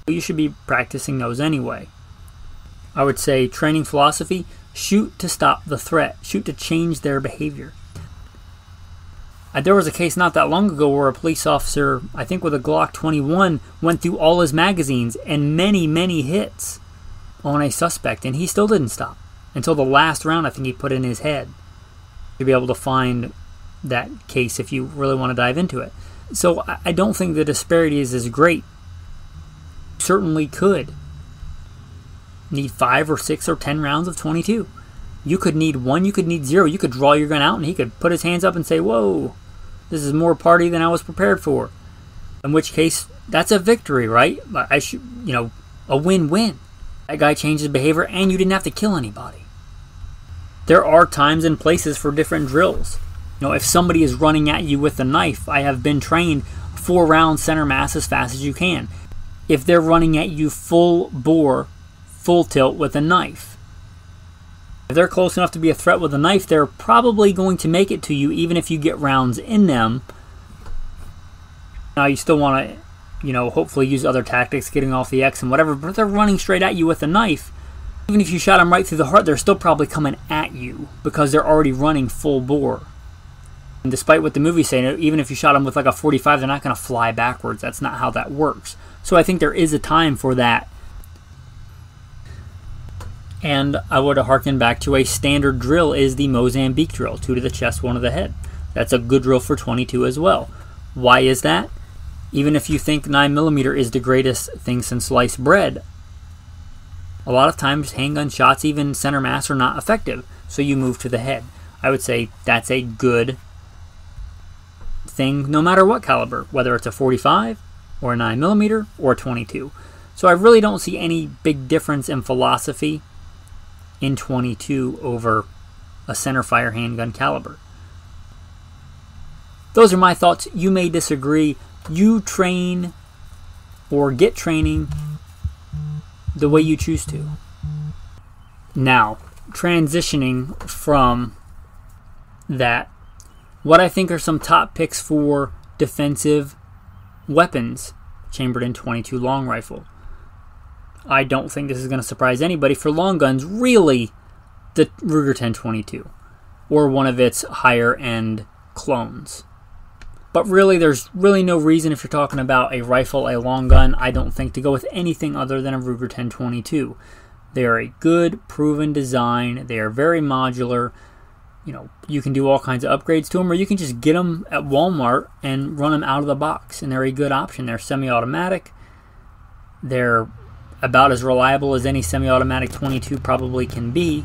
[SPEAKER 3] You should be practicing those anyway. I would say training philosophy, shoot to stop the threat, shoot to change their behavior. There was a case not that long ago where a police officer, I think with a Glock 21, went through all his magazines and many hits on a suspect, and he still didn't stop until the last round I think he put in his head. You'll be able to find that case if you really want to dive into it. So I don't think the disparity is as great. You certainly could need 5 or 6 or 10 rounds of 22. You could need 1, you could need 0. You could draw your gun out and he could put his hands up and say, whoa, this is more party than I was prepared for. In which case, that's a victory, right? A win-win. That guy changed his behavior and you didn't have to kill anybody. There are times and places for different drills. If somebody is running at you with a knife, I have been trained 4 rounds center mass as fast as you can. If they're running at you full bore, full tilt with a knife, if they're close enough to be a threat with a knife, they're probably going to make it to you even if you get rounds in them. Now you still want to, hopefully use other tactics, getting off the X and whatever, but if they're running straight at you with a knife, even if you shot them right through the heart, they're still probably coming at you because they're already running full bore. And despite what the movies say, even if you shot them with like a 45, they're not going to fly backwards. That's not how that works. So I think there is a time for that. And I would harken back to a standard drill is the Mozambique drill, 2 to the chest, 1 to the head. That's a good drill for 22 as well. Why is that? Even if you think 9mm is the greatest thing since sliced bread, a lot of times handgun shots, even center mass, are not effective. So you move to the head. I would say that's a good thing no matter what caliber, whether it's a 45 or a 9mm or a 22. So I really don't see any big difference in philosophy in 22 over a centerfire handgun caliber. Those are my thoughts. You may disagree. You train or get training the way you choose to. Now, transitioning from that, what I think are some top picks for defensive weapons chambered in 22 long rifle. I don't think this is going to surprise anybody. For long guns, really, the Ruger 1022 or one of its higher end clones. But really, there's really no reason, if you're talking about a rifle, a long gun, I don't think, to go with anything other than a Ruger 1022. They are a good, proven design. They are very modular. You can do all kinds of upgrades to them, or you can just get them at Walmart and run them out of the box, and they're a good option. They're semi-automatic. They're about as reliable as any semi-automatic 22 probably can be,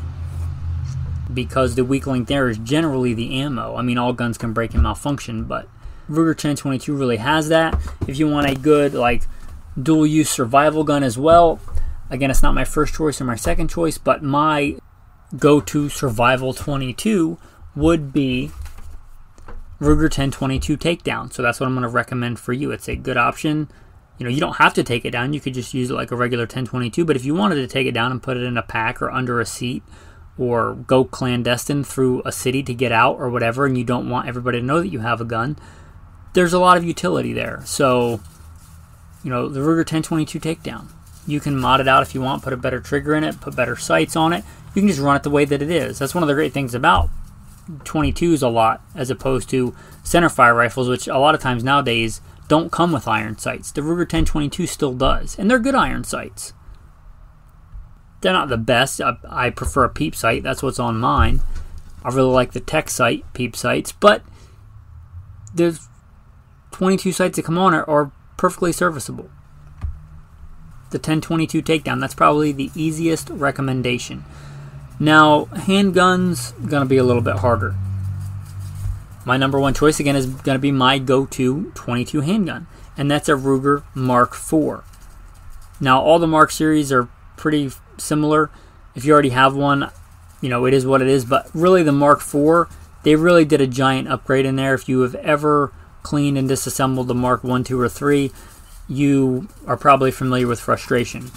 [SPEAKER 3] because the weak link there is generally the ammo. I mean, all guns can break and malfunction, but Ruger 1022 really has that. If you want a good, dual-use survival gun as well, again, it's not my first choice or my second choice, but my go-to survival 22 would be Ruger 1022 Takedown. So that's what I'm going to recommend for you. It's a good option. You don't have to take it down. You could just use it like a regular 1022, but if you wanted to take it down and put it in a pack or under a seat or go clandestine through a city to get out or whatever, and you don't want everybody to know that you have a gun, there's a lot of utility there. So, the Ruger 1022 takedown. You can mod it out if you want, put a better trigger in it, put better sights on it. You can just run it the way that it is. That's one of the great things about 22s a lot, as opposed to centerfire rifles, which a lot of times nowadays don't come with iron sights. The Ruger 1022 still does, and they're good iron sights. They're not the best. I prefer a peep sight. That's what's on mine. I really like the tech sight, peep sights, but the 22 sights that come on are perfectly serviceable. The 1022 takedown, that's probably the easiest recommendation. Now, handguns, going to be a little bit harder. My number one choice, again, is going to be my go-to 22 handgun, and that's a Ruger Mark IV. Now, all the Mark series are pretty similar. If you already have one, it is what it is, but really the Mark IV, they really did a giant upgrade in there. If you have ever cleaned and disassembled the Mark 1, 2, or 3, you are probably familiar with frustration.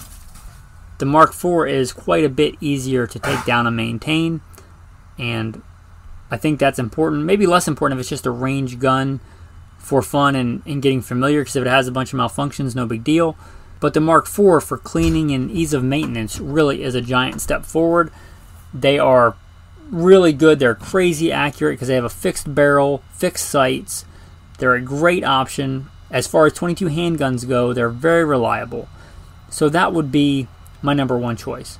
[SPEAKER 3] The Mark IV is quite a bit easier to take down and maintain, and I think that's important. Maybe less important if it's just a range gun for fun and getting familiar, because if it has a bunch of malfunctions, no big deal. But the Mark IV for cleaning and ease of maintenance really is a giant step forward. They are really good. They're crazy accurate because they have a fixed barrel, fixed sights. They're a great option. As far as 22 handguns go, they're very reliable. So that would be my number one choice.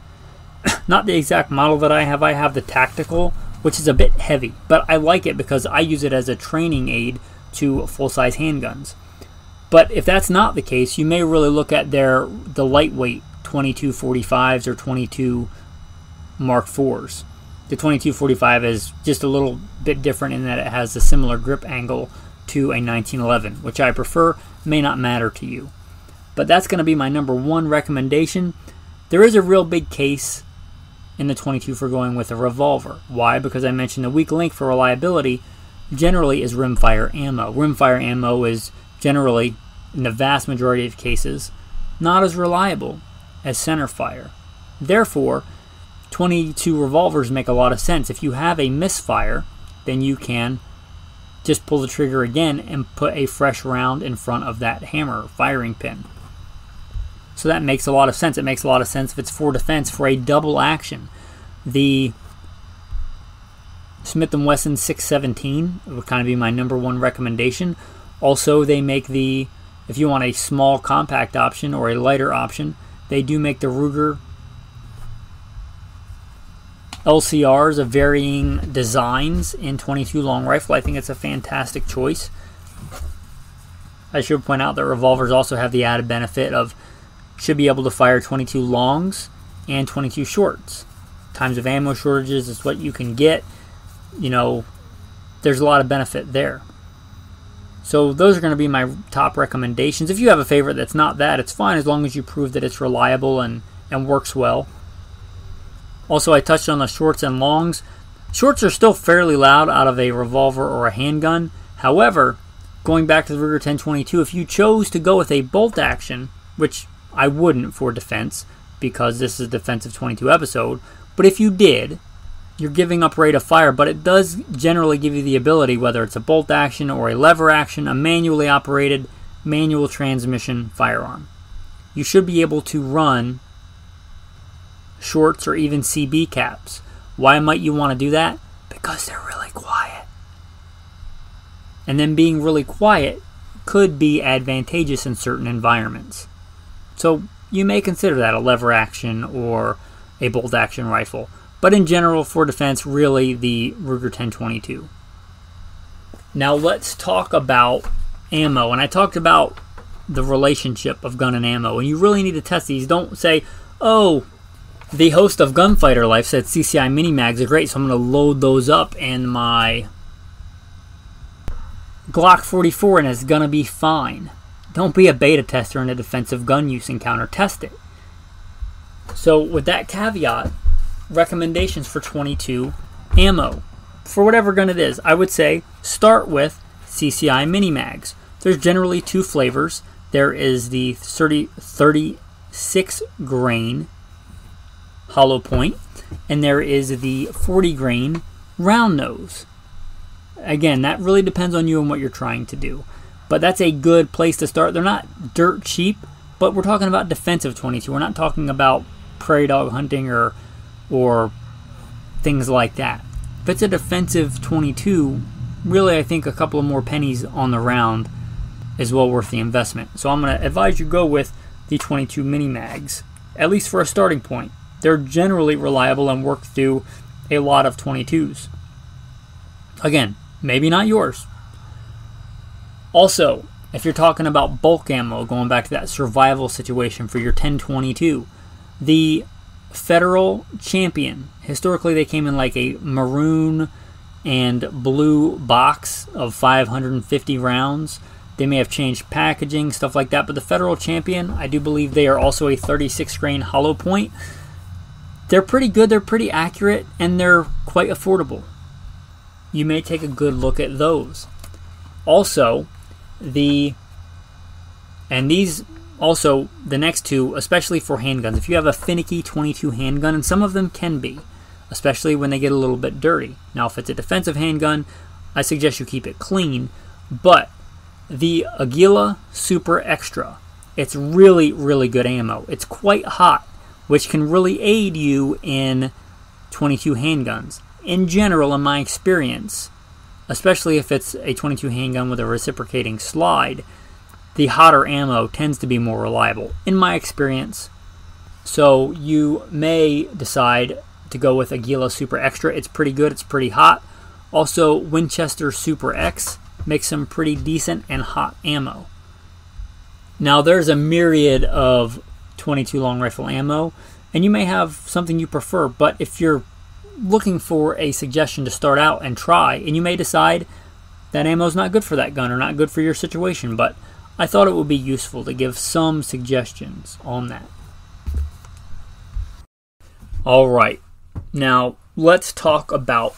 [SPEAKER 3] Not the exact model that I have. I have the Tactical, which is a bit heavy, but I like it because I use it as a training aid to full-size handguns. But if that's not the case, you may really look at the lightweight 2245s or 22 Mark IVs. The 2245 is just a little bit different in that it has a similar grip angle to a 1911, which I prefer. May not matter to you. But that's going to be my number one recommendation. There is a real big case in the 22 for going with a revolver. Why? Because I mentioned the weak link for reliability generally is rimfire ammo. Rimfire ammo is generally, in the vast majority of cases, not as reliable as centerfire. Therefore, 22 revolvers make a lot of sense. If you have a misfire, then you can just pull the trigger again and put a fresh round in front of that hammer firing pin. So that makes a lot of sense. It makes a lot of sense if it's for defense for a double action. The Smith & Wesson 617 would kind of be my number one recommendation. Also, they make if you want a small compact option or a lighter option, they do make the Ruger LCRs of varying designs in 22 long rifle. I think it's a fantastic choice. I should point out that revolvers also have the added benefit of should be able to fire 22 longs and 22 shorts. Times of ammo shortages is what you can get. There's a lot of benefit there. So those are going to be my top recommendations. If you have a favorite that's not that, it's fine as long as you prove that it's reliable and works well. Also, I touched on the shorts and longs. Shorts are still fairly loud out of a revolver or a handgun. However, going back to the Ruger 1022, if you chose to go with a bolt action, which I wouldn't for defense because this is a defensive 22 episode, but if you did, you're giving up rate of fire, but it does generally give you the ability, whether it's a bolt action or a lever action, a manually operated manual transmission firearm. You should be able to run shorts or even CB caps. Why might you want to do that? Because they're really quiet. And then being really quiet could be advantageous in certain environments. So you may consider that a lever action or a bolt action rifle. But in general, for defense, really the Ruger 1022. Now let's talk about ammo. And I talked about the relationship of gun and ammo. And you really need to test these. Don't say, oh, the host of Gunfighter Life said CCI mini mags are great, so I'm going to load those up in my Glock 44 and it's going to be fine. Don't be a beta tester in a defensive gun use encounter. Test it. So with that caveat, recommendations for 22 ammo. For whatever gun it is, I would say start with CCI mini mags. There's generally two flavors. There is the 36 grain hollow point, and there is the 40 grain round nose. Again, that really depends on you and what you're trying to do. But that's a good place to start. They're not dirt cheap, but we're talking about defensive 22. We're not talking about prairie dog hunting or things like that. If it's a defensive 22, really I think a couple of more pennies on the round is well worth the investment. So I'm going to advise you go with the 22 mini mags, at least for a starting point. They're generally reliable and work through a lot of 22s. Again, maybe not yours. Also, if you're talking about bulk ammo, going back to that survival situation for your 1022, the Federal Champion, historically they came in like a maroon and blue box of 550 rounds. They may have changed packaging, stuff like that, but the Federal Champion, I do believe they are also a 36 grain hollow point. They're pretty good, they're pretty accurate, and they're quite affordable. You may take a good look at those. Also, the next two, especially for handguns, if you have a finicky 22 handgun, and some of them can be, especially when they get a little bit dirty. Now, if it's a defensive handgun, I suggest you keep it clean, but the Aguila Super Extra, it's really, really good ammo. It's quite hot, which can really aid you in 22 handguns. In general, in my experience, especially if it's a 22 handgun with a reciprocating slide, the hotter ammo tends to be more reliable, in my experience. So you may decide to go with Aguila Super Extra. It's pretty good, it's pretty hot. Also, Winchester Super X makes some pretty decent and hot ammo. Now, there's a myriad of 22 long rifle ammo, and you may have something you prefer, but if you're looking for a suggestion to start out and try, and you may decide that ammo is not good for that gun or not good for your situation, but I thought it would be useful to give some suggestions on that. Alright, now let's talk about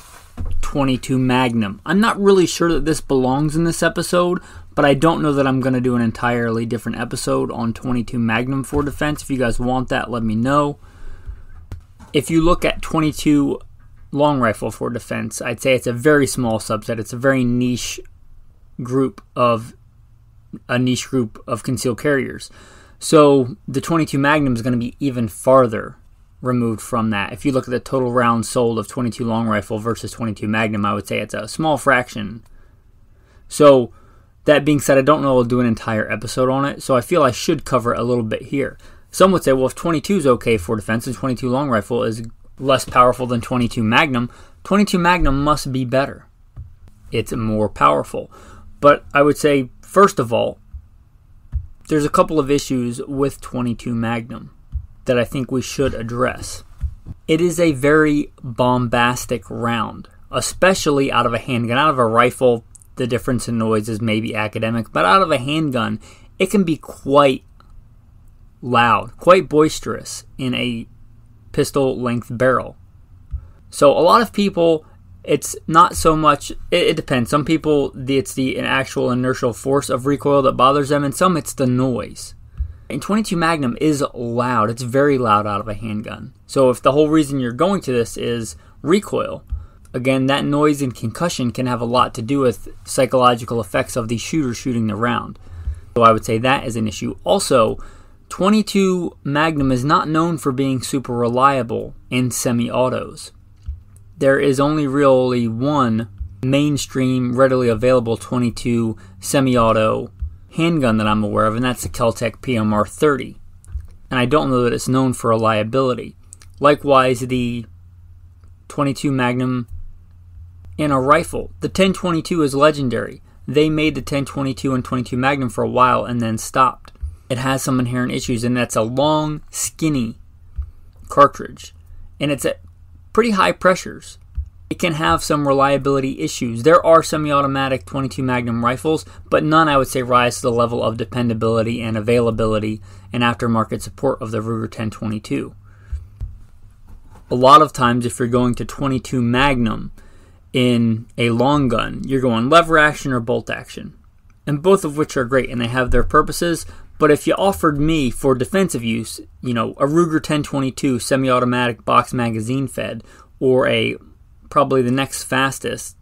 [SPEAKER 3] 22 Magnum. I'm not really sure that this belongs in this episode, but I don't know that I'm going to do an entirely different episode on 22 Magnum for defense. If you guys want that, let me know. If you look at 22 long rifle for defense, I'd say it's a very small subset. It's a very niche group of concealed carriers. So the 22 Magnum is going to be even farther removed from that. If you look at the total rounds sold of 22 long rifle versus 22 Magnum, I would say it's a small fraction. So that being said, I don't know I'll do an entire episode on it, so I feel I should cover it a little bit here. Some would say, well, if 22 is okay for defense and 22 long rifle is less powerful than 22 Magnum, 22 Magnum must be better. It's more powerful. But I would say, first of all, there's a couple of issues with 22 Magnum that I think we should address. It is a very bombastic round, especially out of a handgun. Out of a rifle, the difference in noise is maybe academic, but out of a handgun, it can be quite loud, quite boisterous in a pistol length barrel. So a lot of people, it's not so much, it depends. Some people, it's the actual inertial force of recoil that bothers them, and some it's the noise. And 22 Magnum is loud. It's very loud out of a handgun. So if the whole reason you're going to this is recoil, again, that noise and concussion can have a lot to do with psychological effects of the shooter shooting the round. So I would say that is an issue. Also, 22 Magnum is not known for being super reliable in semi-autos. There is only really one mainstream, readily available 22 semi-auto handgun that I'm aware of, and that's the Kel-Tec PMR 30. And I don't know that it's known for reliability. Likewise, the 22 Magnum in a rifle. The 1022 is legendary. They made the 1022 and 22 Magnum for a while and then stopped. It has some inherent issues, and that's a long, skinny cartridge. And it's at pretty high pressures. It can have some reliability issues. There are semi-automatic 22 Magnum rifles, but none, I would say, rise to the level of dependability and availability and aftermarket support of the Ruger 1022. A lot of times, if you're going to 22 Magnum in a long gun, you're going lever action or bolt action. and both of which are great and they have their purposes. But if you offered me for defensive use, a Ruger 1022 semi-automatic box magazine fed, or probably the next fastest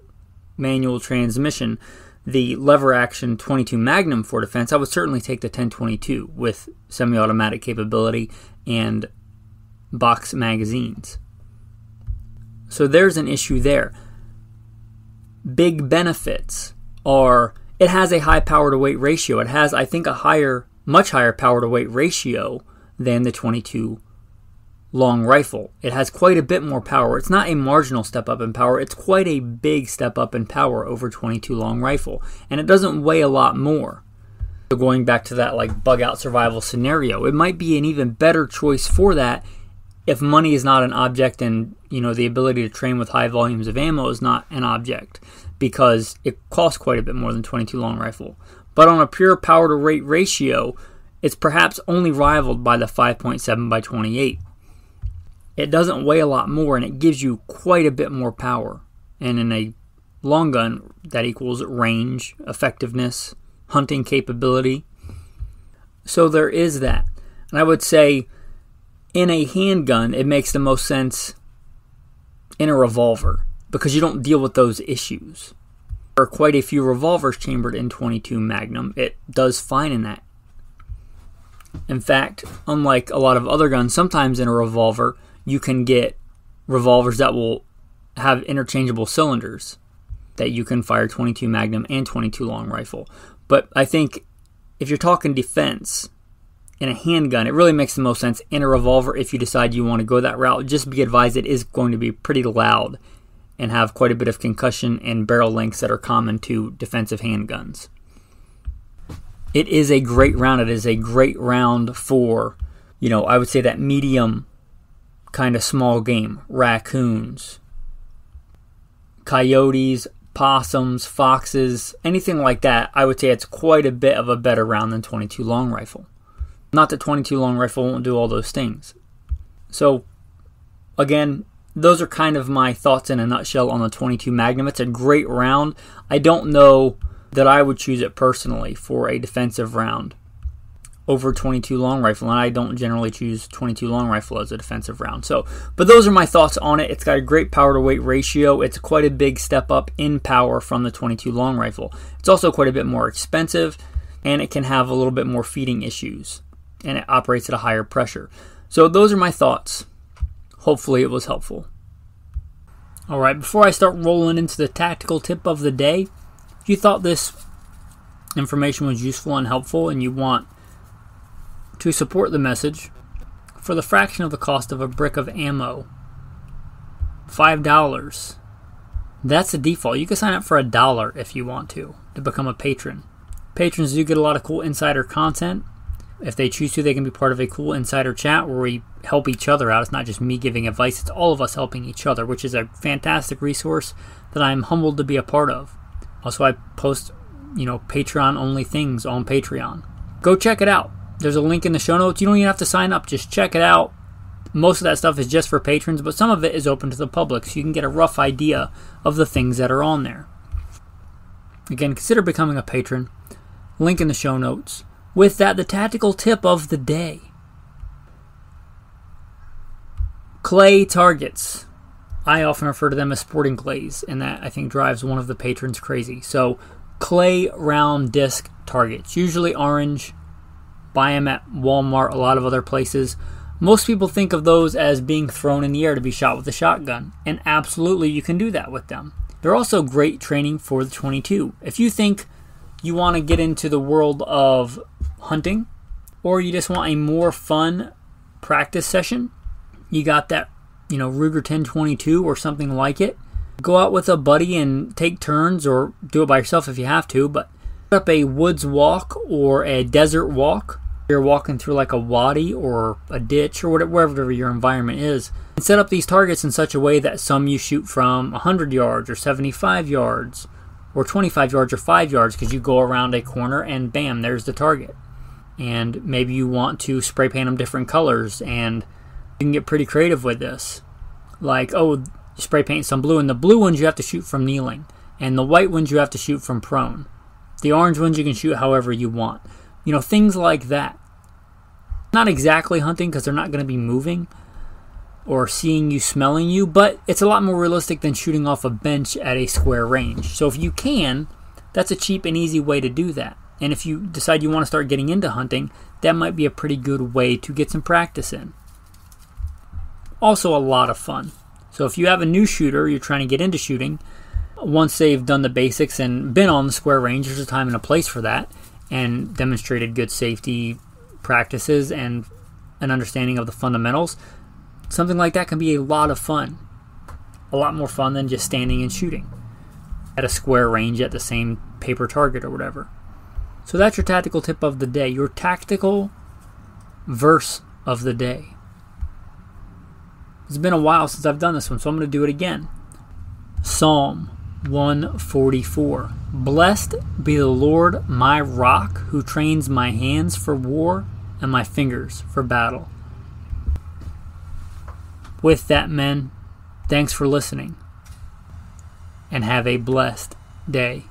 [SPEAKER 3] manual transmission, the lever action 22 Magnum for defense, I would certainly take the 1022 with semi-automatic capability and box magazines. So there's an issue there. Big benefits are it has a high power to weight ratio. It has, I think, much higher power to weight ratio than the 22 long rifle. It has quite a bit more power. It's not a marginal step up in power. It's quite a big step up in power over 22 long rifle. And it doesn't weigh a lot more. So going back to that bug out survival scenario, it might be an even better choice for that if money is not an object and the ability to train with high volumes of ammo is not an object, because it costs quite a bit more than 22 long rifle. But on a pure power to weight ratio, it's perhaps only rivaled by the 5.7 by 28. It doesn't weigh a lot more, and it gives you quite a bit more power. And in a long gun, that equals range, effectiveness, hunting capability. So there is that. And I would say in a handgun, it makes the most sense in a revolver, because you don't deal with those issues. There are quite a few revolvers chambered in 22 Magnum. It does fine in that. In fact, unlike a lot of other guns, sometimes in a revolver, you can get revolvers that will have interchangeable cylinders that you can fire 22 Magnum and 22 long rifle. But I think if you're talking defense in a handgun, it really makes the most sense in a revolver if you decide you want to go that route. Just be advised it is going to be pretty loud and have quite a bit of concussion and barrel lengths that are common to defensive handguns. It is a great round. It is a great round for, I would say that medium kind of small game. Raccoons, coyotes, possums, foxes, anything like that. I would say it's quite a bit of a better round than 22 long rifle. Not that 22 long rifle won't do all those things. So, again, those are kind of my thoughts in a nutshell on the 22 Magnum. It's a great round. I don't know that I would choose it personally for a defensive round over 22 long rifle, and I don't generally choose 22 long rifle as a defensive round. But those are my thoughts on it. It's got a great power to weight ratio. It's quite a big step up in power from the 22 long rifle. It's also quite a bit more expensive, and it can have a little bit more feeding issues, and it operates at a higher pressure. So those are my thoughts. Hopefully it was helpful. Alright, before I start rolling into the tactical tip of the day, if you thought this information was useful and helpful and you want to support the message for the fraction of the cost of a brick of ammo, $5, that's the default. You can sign up for $1 if you want to become a patron. Patrons do get a lot of cool insider content. If they choose to, they can be part of a cool insider chat where we help each other out. It's not just me giving advice, it's all of us helping each other, which is a fantastic resource that I'm humbled to be a part of. Also, I post, Patreon-only things on Patreon. Go check it out. There's a link in the show notes. You don't even have to sign up. Just check it out. Most of that stuff is just for patrons, but some of it is open to the public, so you can get a rough idea of the things that are on there. Again, consider becoming a patron. Link in the show notes. With that, the tactical tip of the day. Clay targets. I often refer to them as sporting clays, and that I think drives one of the patrons crazy. So, clay round disc targets, usually orange. Buy them at Walmart, a lot of other places. Most people think of those as being thrown in the air to be shot with a shotgun, and absolutely you can do that with them. They're also great training for the 22. If you think you want to get into the world of hunting, or you just want a more fun practice session, you got that, Ruger 1022 or something like it. Go out with a buddy and take turns, or do it by yourself if you have to, but set up a woods walk or a desert walk. You're walking through like a wadi or a ditch or wherever your environment is, and set up these targets in such a way that some you shoot from 100 yards or 75 yards or 25 yards or 5 yards, because you go around a corner and bam, there's the target. And maybe you want to spray paint them different colors, and you can get pretty creative with this. Like, spray paint some blue, and the blue ones you have to shoot from kneeling, and the white ones you have to shoot from prone. The orange ones you can shoot however you want. Things like that. Not exactly hunting because they're not going to be moving or seeing you, smelling you, but it's a lot more realistic than shooting off a bench at a square range. So if you can, that's a cheap and easy way to do that. And if you decide you want to start getting into hunting, that might be a pretty good way to get some practice in. Also a lot of fun. So if you have a new shooter, you're trying to get into shooting, once they've done the basics and been on the square range, there's a time and a place for that, and demonstrated good safety practices and an understanding of the fundamentals, something like that can be a lot of fun. A lot more fun than just standing and shooting at a square range at the same paper target or whatever. So that's your tactical tip of the day, your tactical verse of the day. It's been a while since I've done this one, so I'm going to do it again. Psalm 144. Blessed be the Lord my rock, who trains my hands for war and my fingers for battle. With that, men, thanks for listening, and have a blessed day.